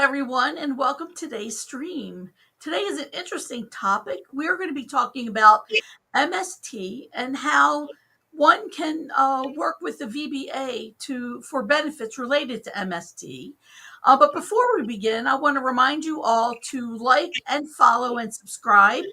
everyone, and welcome to today's stream. Today is an interesting topic. We're going to be talking about MST and how one can work with the VBA for benefits related to MST. But before we begin, I want to remind you all to like and follow and subscribe.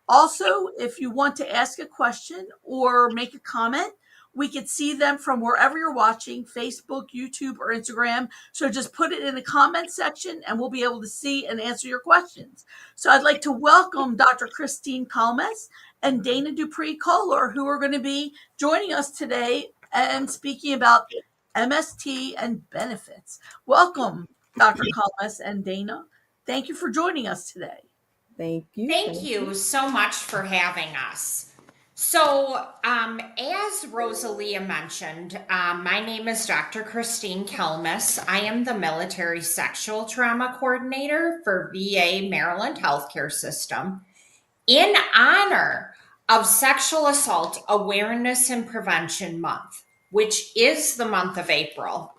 Also, if you want to ask a question or make a comment, we can see them from wherever you're watching, Facebook, YouTube, or Instagram. So just put it in the comment section and we'll be able to see and answer your questions. So I'd like to welcome Dr. Christine Kalmes and Dana Dupree-Colar, who are going to be joining us today and speaking about MST and benefits. Welcome, Dr. Kalmes and Dana. Thank you for joining us today. Thank you. Thank you so much for having us. So, as Rosalia mentioned, my name is Dr. Christine Kelmis. I am the Military Sexual Trauma Coordinator for VA Maryland Healthcare System. In honor of Sexual Assault Awareness and Prevention Month, which is the month of April,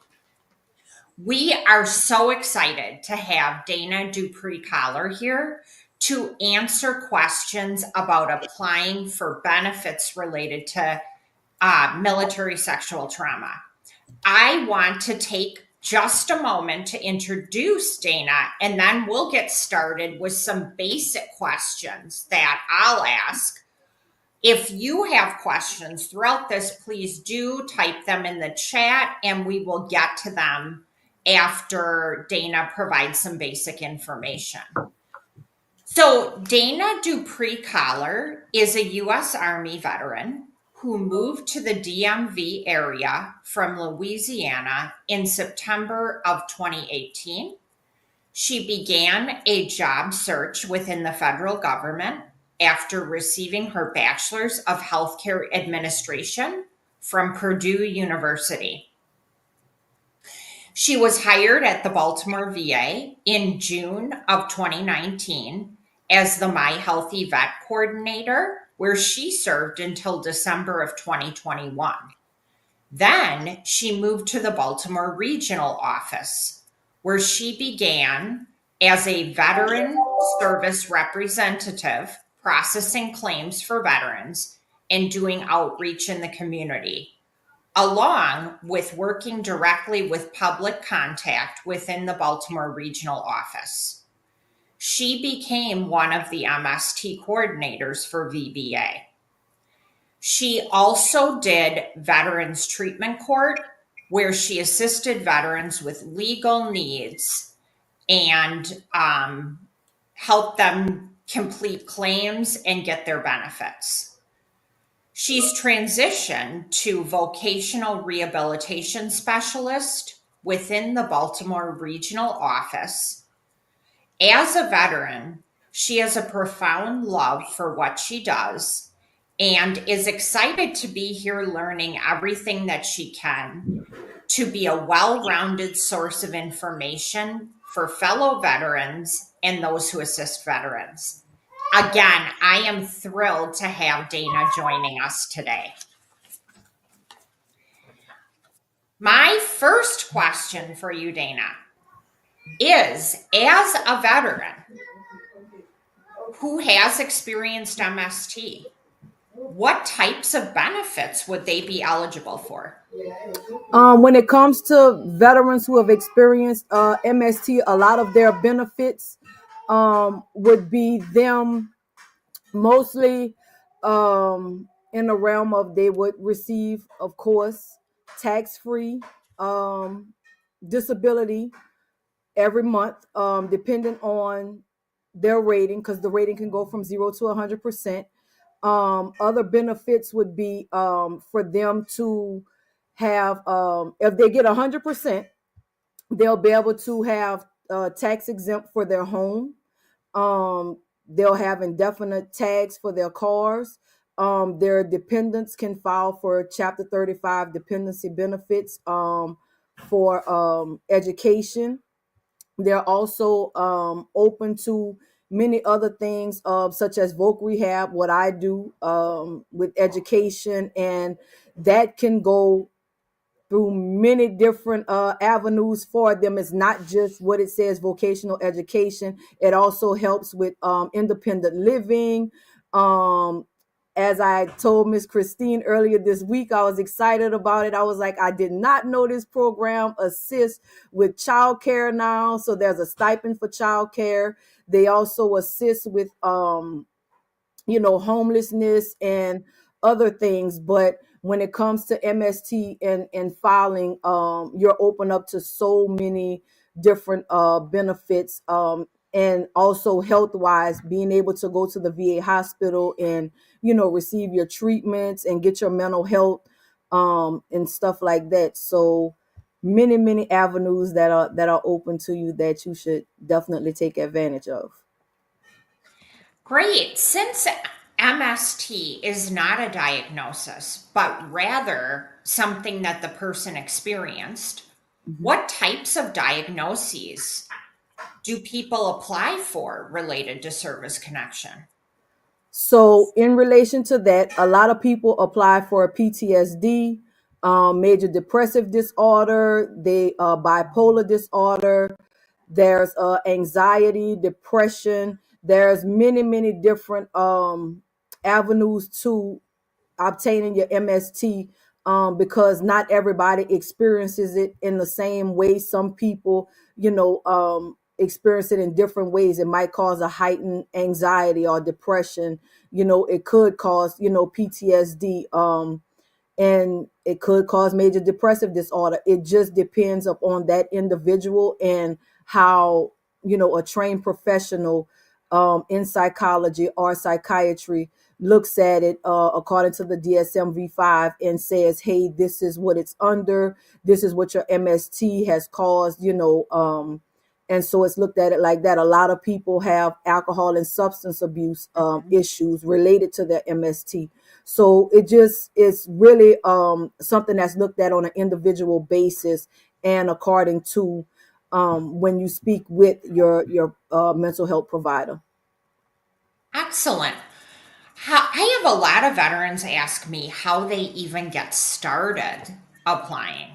we are so excited to have Dana Dupree-Colar here to answer questions about applying for benefits related to military sexual trauma. I want to take just a moment to introduce Dana, and then we'll get started with some basic questions that I'll ask. If you have questions throughout this, please do type them in the chat, and we will get to them after Dana provides some basic information. So Dana Dupree-Colar is a U.S. Army veteran who moved to the DMV area from Louisiana in September of 2018. She began a job search within the federal government after receiving her Bachelor's of Healthcare Administration from Purdue University. She was hired at the Baltimore VA in June of 2019 as the My Healthy Vet Coordinator, where she served until December of 2021. Then she moved to the Baltimore Regional Office, where she began as a veteran service representative, processing claims for veterans and doing outreach in the community, along with working directly with public contact within the Baltimore Regional Office. She became one of the MST coordinators for VBA. She also did Veterans Treatment Court, where she assisted veterans with legal needs and helped them complete claims and get their benefits. She's transitioned to vocational rehabilitation specialist within the Baltimore Regional Office. As a veteran, she has a profound love for what she does and is excited to be here learning everything that she can to be a well-rounded source of information for fellow veterans and those who assist veterans. Again, I am thrilled to have Dana joining us today. My first question for you, Dana, is as a veteran who has experienced MST, what types of benefits would they be eligible for? When it comes to veterans who have experienced MST, a lot of their benefits would be them mostly in the realm of they would receive, of course, tax-free disability every month, depending on their rating, because the rating can go from 0 to 100%. Other benefits would be for them to have, if they get 100%, they'll be able to have tax exempt for their home. They'll have indefinite tags for their cars. Their dependents can file for Chapter 35 dependency benefits for education. They're also open to many other things, such as voc rehab, what I do with education, and that can go through many different avenues for them. It's not just what it says vocational education. It also helps with independent living. Um, as I told Miss Christine earlier this week, I was excited about it. I was like, I did not know this program assists with childcare now. So there's a stipend for childcare. They also assist with homelessness and other things. But when it comes to MST and filing, you're open up to so many different benefits, and also health wise, being able to go to the VA hospital and receive your treatments and get your mental health and stuff like that. So many avenues that are open to you that you should definitely take advantage of. Great. Since MST is not a diagnosis, but rather something that the person experienced, Mhm. what types of diagnoses do people apply for related to service connection? So, in relation to that, a lot of people apply for a PTSD, major depressive disorder, they bipolar disorder. There's anxiety, depression. There's many different avenues to obtaining your MST, because not everybody experiences it in the same way. Some people, experience it in different ways. It might cause a heightened anxiety or depression. It could cause, PTSD. And it could cause major depressive disorder. It just depends upon that individual and how a trained professional in psychology or psychiatry looks at it according to the DSM-V5 and says, hey, this is what it's under, this is what your MST has caused, and so it's looked at it like that. A lot of people have alcohol and substance abuse issues related to their MST. So it just is really something that's looked at on an individual basis and according to when you speak with your mental health provider. Excellent. I have a lot of veterans ask me how they even get started applying.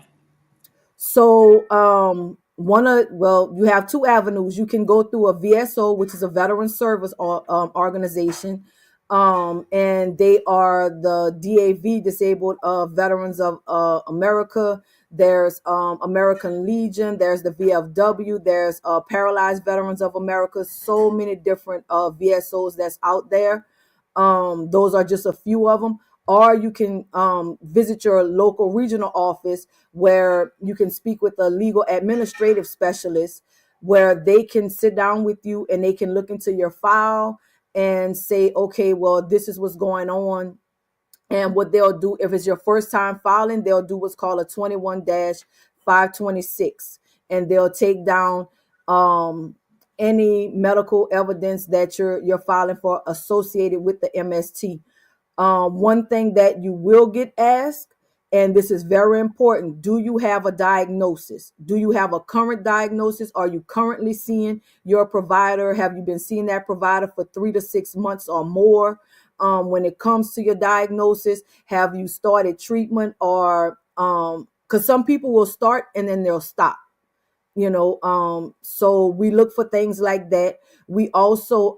So you have two avenues. You can go through a VSO, which is a veteran service organization, and they are the DAV, Disabled Veterans of America. There's American Legion. There's the VFW. There's Paralyzed Veterans of America. So many different VSOs that's out there. Those are just a few of them. Or you can visit your local regional office where you can speak with a legal administrative specialist where they can sit down with you and they can look into your file and say, okay, well, this is what's going on. And what they'll do, if it's your first time filing, they'll do what's called a 21-526. And they'll take down any medical evidence that you're filing for associated with the MST. One thing that you will get asked, and this is very important, do you have a diagnosis? Do you have a current diagnosis? Are you currently seeing your provider? Have you been seeing that provider for 3 to 6 months or more? When it comes to your diagnosis, have you started treatment? Or because some people will start and then they'll stop. So we look for things like that. We also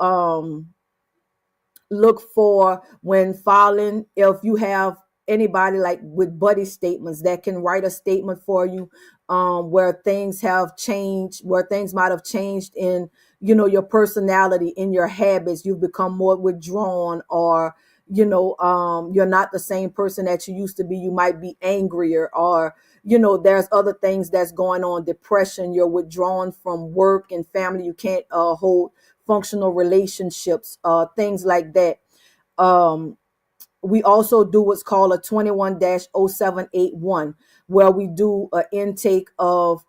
look for, when filing, if you have anybody like with buddy statements that can write a statement for you, where things have changed, where things might have changed in your personality, in your habits, you've become more withdrawn, or you're not the same person that you used to be. You might be angrier, or there's other things that's going on, depression, you're withdrawn from work and family, you can't hold functional relationships, things like that. Um, we also do what's called a 21-0781, where we do an intake of,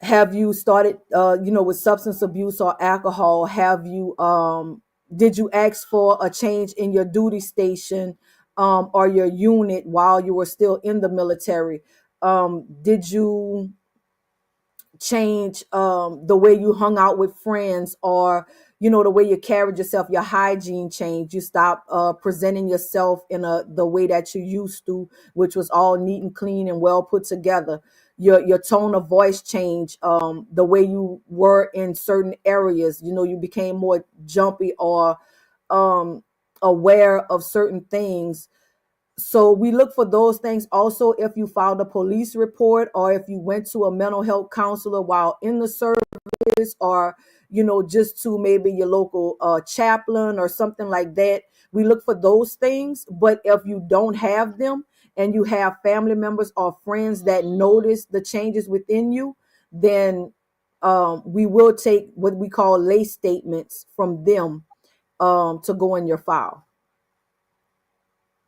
have you started, with substance abuse or alcohol? Have you, did you ask for a change in your duty station, or your unit while you were still in the military? Did you change the way you hung out with friends, or the way you carried yourself, your hygiene changed. You stopped presenting yourself in the way that you used to, which was all neat and clean and well put together. Your tone of voice changed. The way you were in certain areas, you became more jumpy or um, aware of certain things. So we look for those things. Also, if you filed a police report or if you went to a mental health counselor while in the service, or just to maybe your local chaplain or something like that, we look for those things. But if you don't have them and you have family members or friends that notice the changes within you, then we will take what we call lay statements from them to go in your file.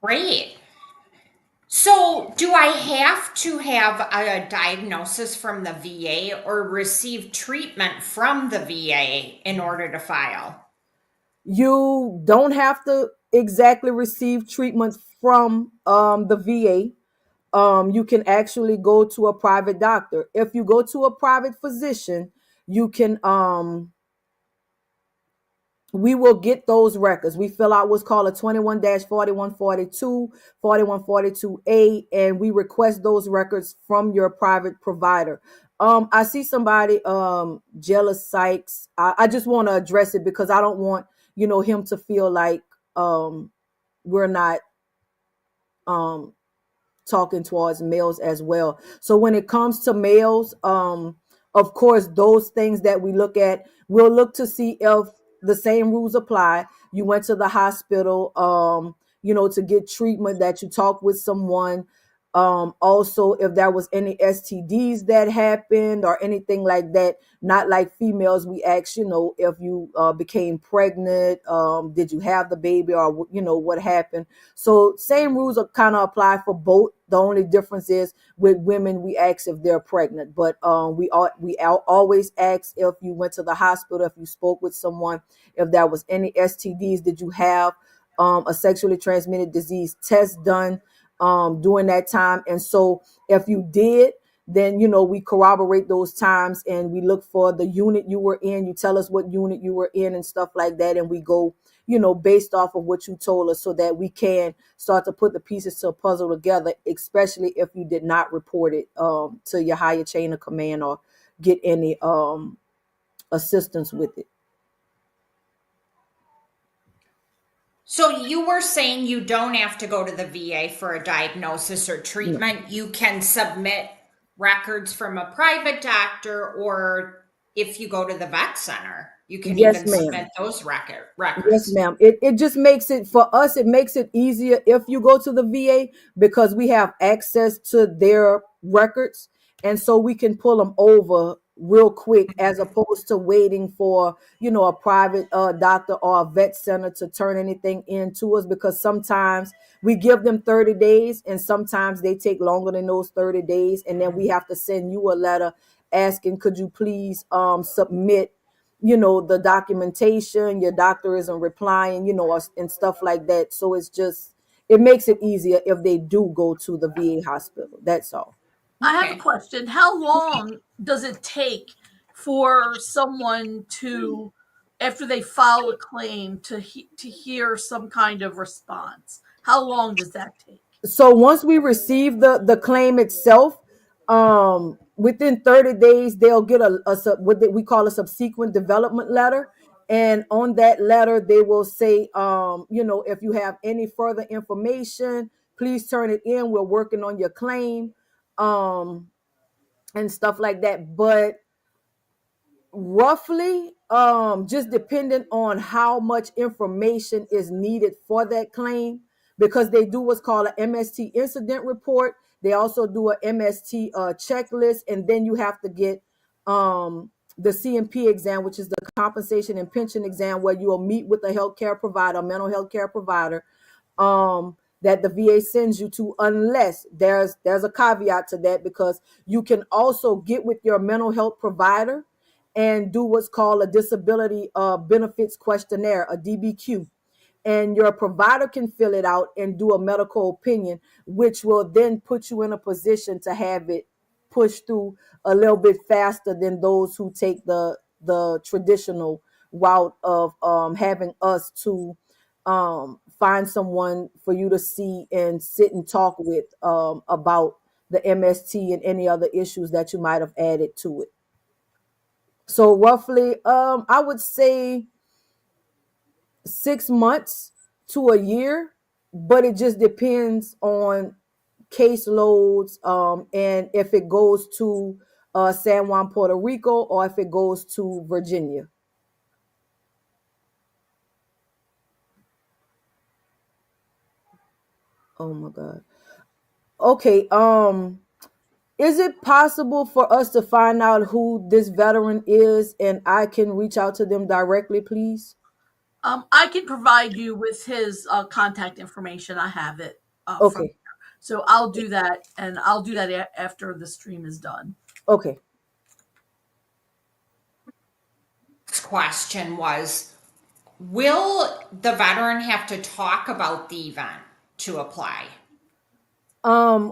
Great. So, do I have to have a diagnosis from the VA or receive treatment from the VA in order to file? You don't have to exactly receive treatment from the VA. You can actually go to a private doctor. If you go to a private physician, you can we will get those records. We fill out what's called a 21-4142, 4142A, and we request those records from your private provider. I see somebody, Jealous Sykes. I just want to address it because I don't want, him to feel like we're not um talking towards males as well. So when it comes to males, of course, those things that we look at, we'll look to see if the same rules apply. You went to the hospital, to get treatment, that you talked with someone. Also, if there was any STDs that happened or anything like that, not like females, we ask, if you became pregnant, did you have the baby, or what happened. So same rules are kind of apply for both. The only difference is with women, we ask if they're pregnant, but always ask if you went to the hospital, if you spoke with someone, if there was any STDs, did you have a sexually transmitted disease test done during that time. And so if you did, then we corroborate those times and we look for the unit you were in. You tell us what unit you were in and stuff like that, and we go based off of what you told us, so that we can start to put the pieces to a puzzle together, especially if you did not report it to your higher chain of command or get any assistance with it. So, you were saying you don't have to go to the VA for a diagnosis or No. treatment. You can submit records from a private doctor, or if you go to the vet center, you can Yes, even ma'am. submit those Yes, records. ma'am. It just makes it, for us, it makes it easier if you go to the VA, because we have access to their records. And so we can pull them over real quick, as opposed to waiting for, a private doctor or a vet center to turn anything in to us, because sometimes we give them 30 days and sometimes they take longer than those 30 days. And then we have to send you a letter asking, could you please submit the documentation. Your doctor isn't replying, and stuff like that. So it makes it easier if they do go to the VA hospital. That's all. I have a Okay. question. How long does it take for someone to, after they file a claim, to hear some kind of response? How long does that take? So once we receive the claim itself, within 30 days they'll get what we call a subsequent development letter. And on that letter they will say, if you have any further information, please turn it in. We're working on your claim, um and stuff like that. But roughly, just depending on how much information is needed for that claim, because they do what's called an MST incident report. They also do a MST checklist, and then you have to get the CMP exam, which is the compensation and pension exam, where you will meet with a healthcare provider, a mental health care provider, that the VA sends you to, unless there's a caveat to that, because you can also get with your mental health provider and do what's called a disability benefits questionnaire, a DBQ. And your provider can fill it out and do a medical opinion, which will then put you in a position to have it pushed through a little bit faster than those who take the traditional route of having us to find someone for you to see and sit and talk with about the MST and any other issues that you might have added to it. So roughly, I would say 6 months to a year, but it just depends on caseloads, and if it goes to San Juan, Puerto Rico, or if it goes to Virginia. Oh my God. Okay. Is it possible for us to find out who this veteran is and I can reach out to them directly, please? I can provide you with his contact information. I have it from Okay. here. So I'll do that, and I'll do that after the stream is done. Okay. Next question was, will the veteran have to talk about the event to apply?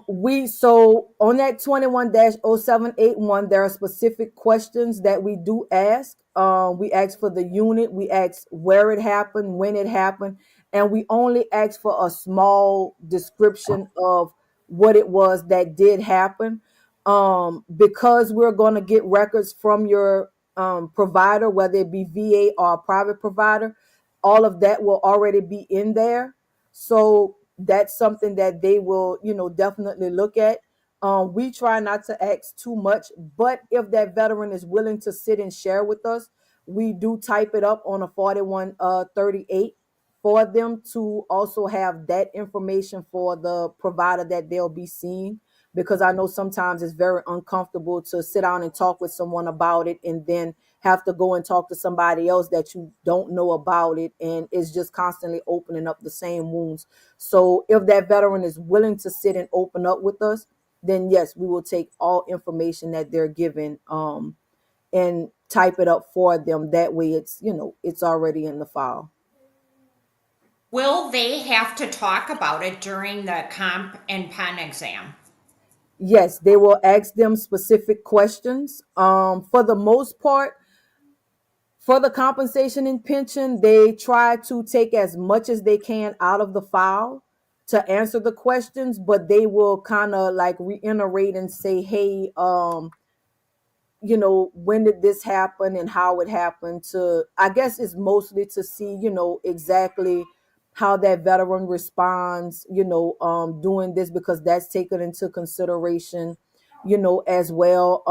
We so on that 21-0781, there are specific questions that we do ask. We ask for the unit, we ask where it happened, when it happened, and we only ask for a small description of what it was that did happen. Because we're going to get records from your provider, whether it be VA or a private provider, all of that will already be in there. So that's something that they will, definitely look at. We try not to ask too much, but if that veteran is willing to sit and share with us, we do type it up on a 4138 for them to also have that information for the provider that they'll be seeing. Because I know sometimes it's very uncomfortable to sit down and talk with someone about it and then have to go and talk to somebody else that you don't know about it, and it's just constantly opening up the same wounds. So if that veteran is willing to sit and open up with us, then yes, we will take all information that they're given, and type it up for them. That way it's already in the file. Will they have to talk about it during the comp and pen exam? Yes, they will ask them specific questions. For the most part, for the compensation and pension, they try to take as much as they can out of the file to answer the questions, but they will kind of like reiterate and say, hey, when did this happen and how it happened, to, I guess it's mostly to see, exactly how that veteran responds, doing this, because that's taken into consideration, as well.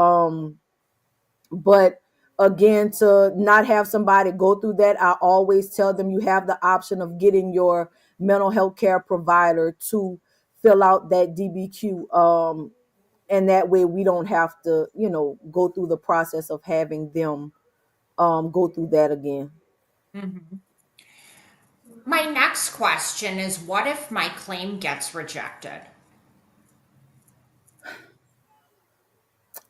But again, to not have somebody go through that, I always tell them you have the option of getting your mental health care provider to fill out that DBQ. And that way we don't have to, go through the process of having them go through that again. Mhm. My next question is, what if my claim gets rejected?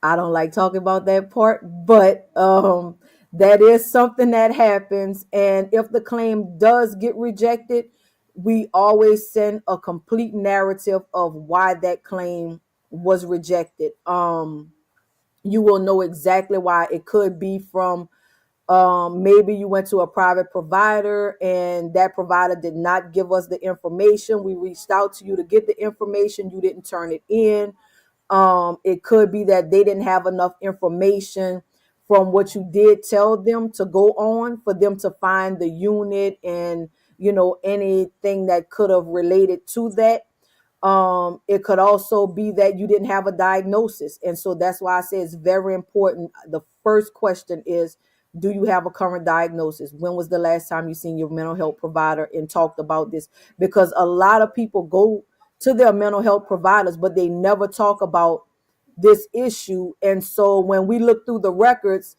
I don't like talking about that part, but that is something that happens. And if the claim does get rejected, we always send a complete narrative of why that claim was rejected. You will know exactly why. It could be from, maybe you went to a private provider and that provider did not give us the information. We reached out to you to get the information, you didn't turn it in. It could be that they didn't have enough information from what you did tell them to go on for them to find the unit and anything that could have related to that. It could also be that you didn't have a diagnosis, and so that's why I say it's very important. The first question is, do you have a current diagnosis? When was the last time you seen your mental health provider and talked about this? Because a lot of people go to their mental health providers, but they never talk about this issue. And so when we look through the records,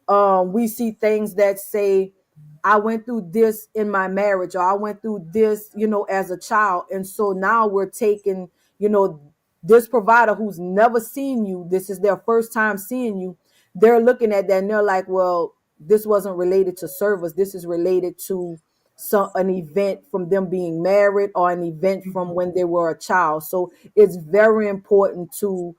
we see things that say, I went through this in my marriage, or I went through this, as a child. And so now we're taking, this provider who's never seen you, this is their first time seeing you, they're looking at that and they're like, well, this wasn't related to service. This is related to an event from them being married, or an event from when they were a child. So it's very important to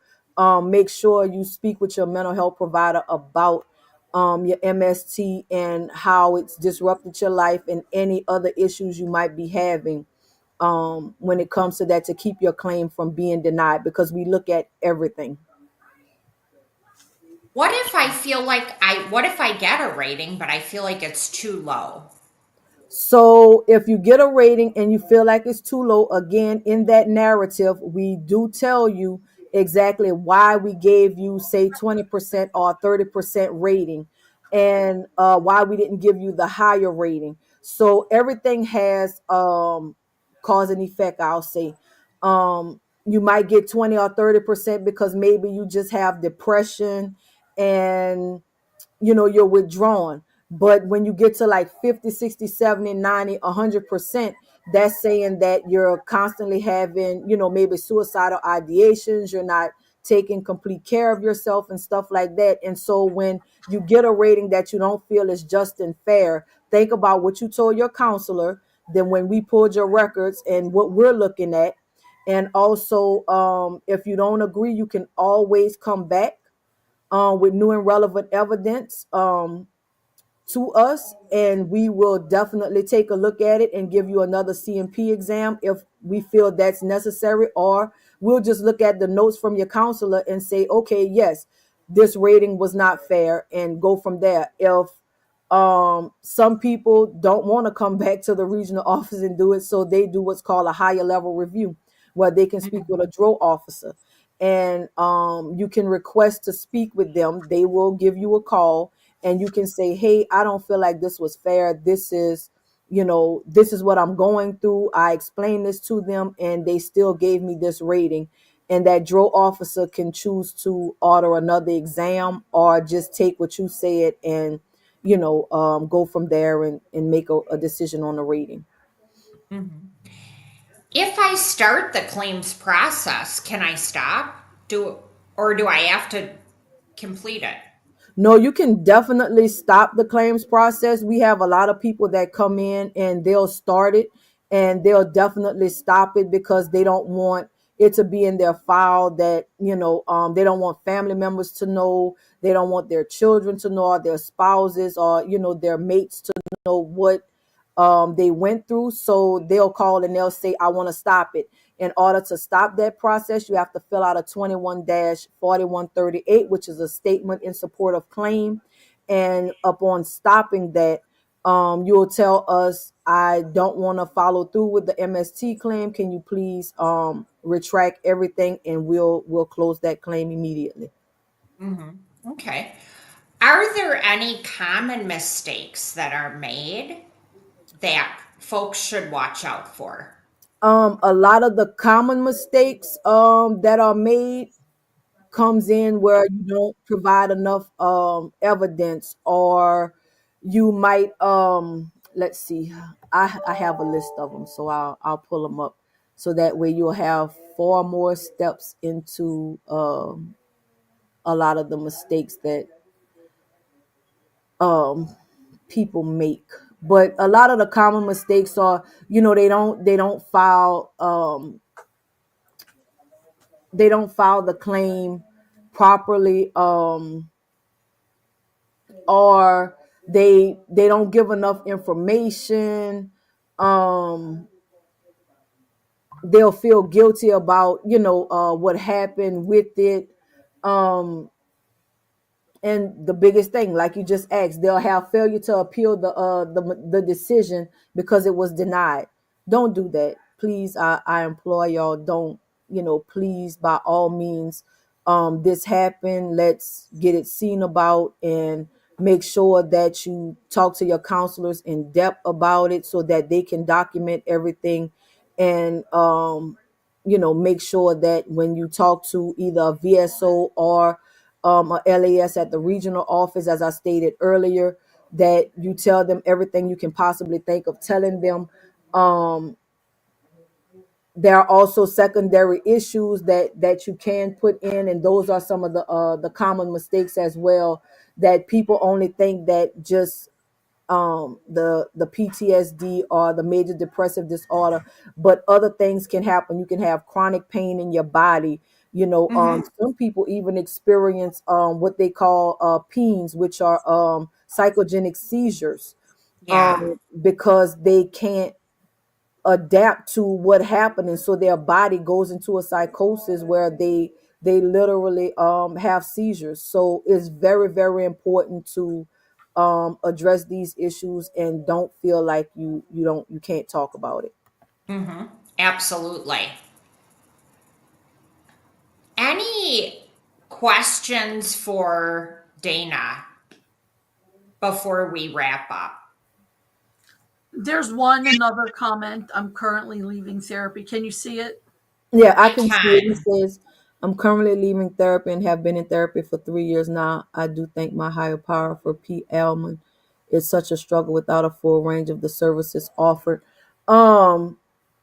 make sure you speak with your mental health provider about your MST and how it's disrupted your life and any other issues you might be having when it comes to that, to keep your claim from being denied, because we look at everything. What if I get a rating, but I feel like it's too low? So if you get a rating and you feel like it's too low, again, in that narrative, we do tell you exactly why we gave you, say, 20% or 30% rating, and why we didn't give you the higher rating. So everything has cause and effect, I'll say. You might get 20 or 30% because maybe you just have depression and you're withdrawn. But when you get to like 50, 60, 70, 90, 100%, that's saying that you're constantly having, maybe suicidal ideations, you're not taking complete care of yourself and stuff like that. And so when you get a rating that you don't feel is just and fair, think about what you told your counselor, then when we pulled your records and what we're looking at. And also, if you don't agree, you can always come back with new and relevant evidence to us, and we will definitely take a look at it and give you another CMP exam if we feel that's necessary, or we'll just look at the notes from your counselor and say, okay, yes, this rating was not fair, and go from there. If some people don't want to come back to the regional office and do it, so they do what's called a higher level review, where they can speak with a DRO officer, and you can request to speak with them. They will give you a call, and you can say, hey, I don't feel like this was fair. This is what I'm going through. I explained this to them and they still gave me this rating. And that DRO officer can choose to order another exam or just take what you said and go from there and make a decision on the rating. Mhm. If I start the claims process, can I stop? Or do I have to complete it? No, you can definitely stop the claims process. We have a lot of people that come in and they'll start it and they'll definitely stop it because they don't want it to be in their file that, they don't want family members to know. They don't want their children to know, or their spouses, or, their mates to know what they went through. So they'll call and they'll say, I want to stop it. In order to stop that process, you have to fill out a 21-4138, which is a statement in support of claim. And upon stopping that, you'll tell us, I don't want to follow through with the MST claim. Can you please retract everything, and we'll close that claim immediately. Hmm. Okay. Are there any common mistakes that are made that folks should watch out for? A lot of the common mistakes that are made comes in where you don't provide enough evidence, or you might let's see, I have a list of them, so I'll pull them up, so that way you'll have four more steps into a lot of the mistakes that um people make. But a lot of the common mistakes are, they don't file the claim properly, or they don't give enough information. um they'll feel guilty about what happened with it. um and the biggest thing, like you just asked, they'll have failure to appeal the decision because it was denied. Don't do that, please. I implore y'all, don't. Please, by all means, this happened, let's get it seen about, and make sure that you talk to your counselors in depth about it so that they can document everything. And make sure that when you talk to either a VSO or a LAS at the regional office, as I stated earlier, that you tell them everything you can possibly think of telling them. Um, there are also secondary issues that you can put in, and those are some of the common mistakes as well. That people only think that just the PTSD or the major depressive disorder, but other things can happen. You can have chronic pain in your body Hmm. Some people even experience what they call peens, which are psychogenic seizures, Yeah. because they can't adapt to what happened, and so their body goes into a psychosis where they literally have seizures. So it's very, very important to address these issues, and don't feel like you can't talk about it. Hmm. Absolutely. Any questions for Dana before we wrap up? There's another comment. I'm currently leaving therapy. Can you see it? Yeah, I I can see it. It can. says, I'm currently leaving therapy and have been in therapy for 3 years now. I do thank my higher power for P. Alman. It's such a struggle without a full range of the services offered. Um,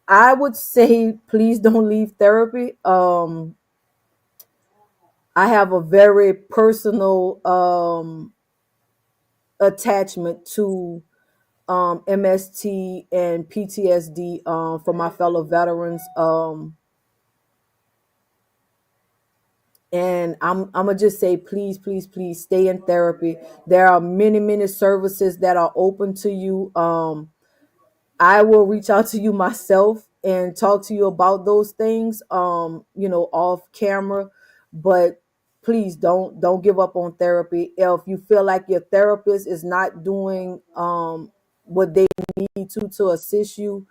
I would say please don't leave therapy. I have a very personal attachment to MST and PTSD for my fellow veterans. And I'm gonna just say, please, please, please stay in therapy. There are many, many services that are open to you. I will reach out to you myself and talk to you about those things, off camera. But please don't give up on therapy. If you feel like your therapist is not doing what they need to assist you,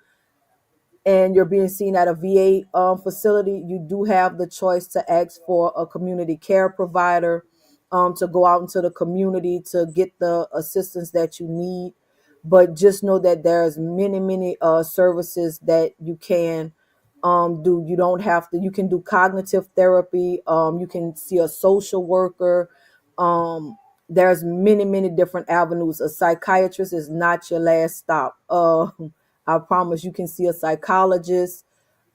and you're being seen at a VA facility, you do have the choice to ask for a community care provider, to go out into the community to get the assistance that you need. But just know that there's many, many services that you can do. You don't have to. You can do cognitive therapy. You can see a social worker. There's many, many different avenues. A psychiatrist is not your last stop. I promise you can see a psychologist.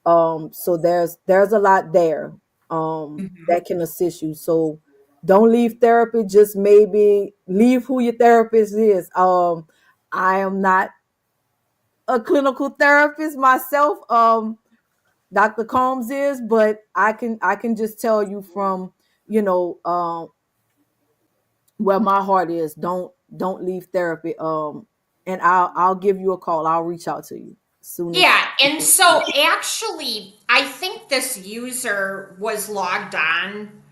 So there's a lot there Hmm. that can assist you. So don't leave therapy. Just maybe leave who your therapist is. I am not a clinical therapist myself. Dr. Combs is, but I can just tell you from where my heart is. Don't leave therapy. And I'll give you a call. I'll reach out to you as soon as. Yeah, and so actually, I think this user was logged on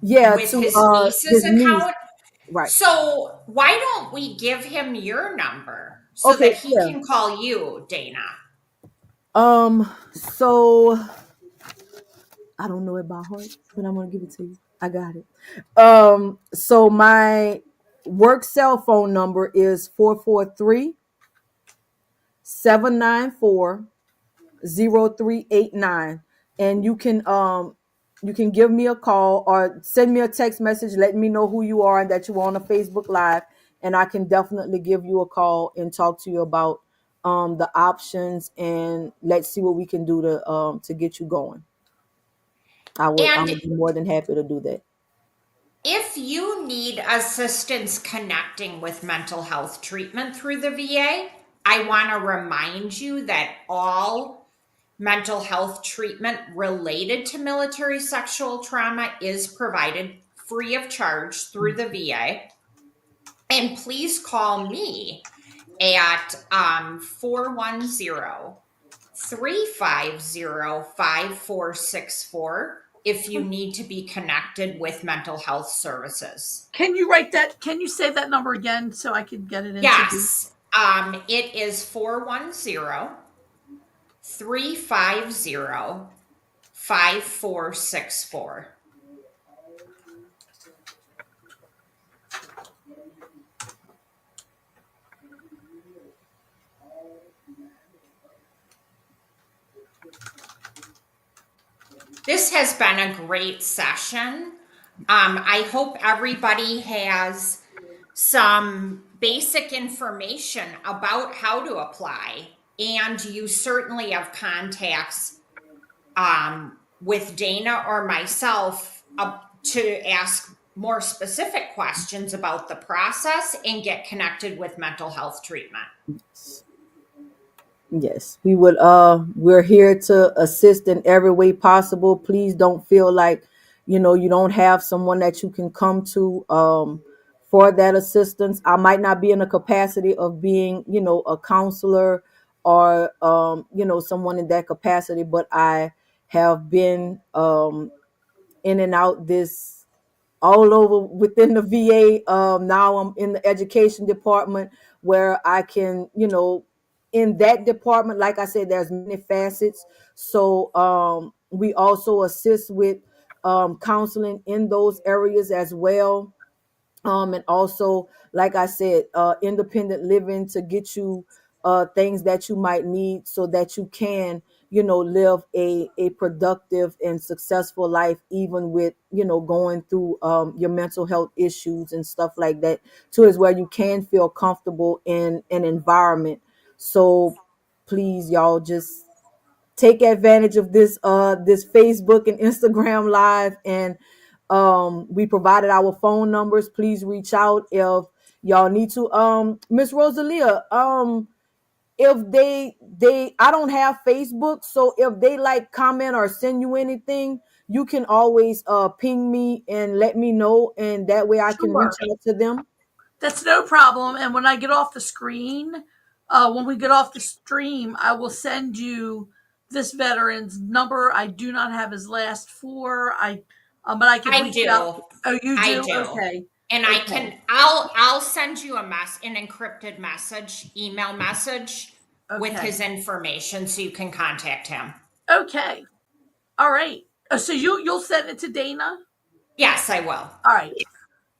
Yeah, with to his niece's his niece. account. Right. So why don't we give him your number so Okay, that he yeah. can call you, Dana? So I don't know it by heart, but I'm gonna give it to you. I got it. So my work cell phone number is 443-794-0389, and you can give me a call or send me a text message letting me know who you are and that you are on a Facebook Live, and I can definitely give you a call and talk to you about the options, and let's see what we can do to get you going. I And would be more than happy to do that. if you need assistance connecting with mental health treatment through the VA, I want to remind you that all mental health treatment related to military sexual trauma is provided free of charge through the VA. And please call me at 410 if you need to be connected with mental health services. Can you write that? Can you say that number again so I can get it into the? Yes, it is 410-350-5464. This has been a great session. I hope everybody has some basic information about how to apply, and you certainly have contacts with Dana or myself to ask more specific questions about the process and get connected with mental health treatment. Yes, we would we're here to assist in every way possible. Please don't feel like, you don't have someone that you can come to for that assistance. I might not be in a capacity of being, a counselor or someone in that capacity, but I have been in and out this all over within the VA. Now I'm in the education department where I can, in that department, like I said, there's many facets. So we also assist with counseling in those areas as well. And also, like I said, independent living to get you things that you might need so that you can, live a productive and successful life, even with, going through your mental health issues and stuff like that, too, is where you can feel comfortable in an environment. So please, y'all, just take advantage of this Facebook and Instagram live, and we provided our phone numbers. Please reach out if y'all need to. Miss Rosalia, if they I don't have Facebook, so if they like comment or send you anything, you can always ping me and let me know, and that way I can reach Sure. out to them. That's no problem. And when I get off the screen, when we get off the stream, I will send you this veteran's number. I do not have his last four. But I could I reach out. do. Oh, you I do? do. Okay. And Okay. I'll send you an encrypted message, email message with Okay. his information so you can contact him. Okay. All right. So you'll send it to Dana. Yes, I will. All right.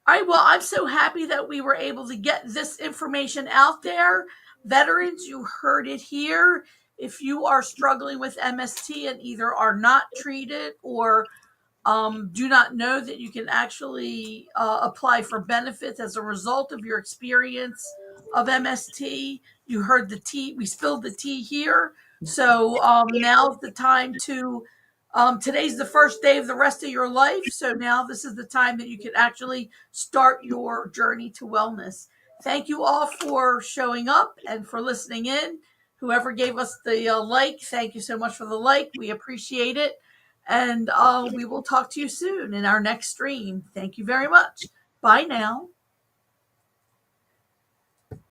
All right. Well, I'm so happy that we were able to get this information out there. Veterans, you heard it here. If you are struggling with MST and either are not treated or do not know that you can actually apply for benefits as a result of your experience of MST. You heard the tea, we spilled the tea here. So now's the time to, today's the first day of the rest of your life. So now this is the time that you can actually start your journey to wellness. Thank you all for showing up and for listening in. Whoever gave us the like, thank you so much for the like. We appreciate it. And we will talk to you soon in our next stream. Thank you very much. Bye now.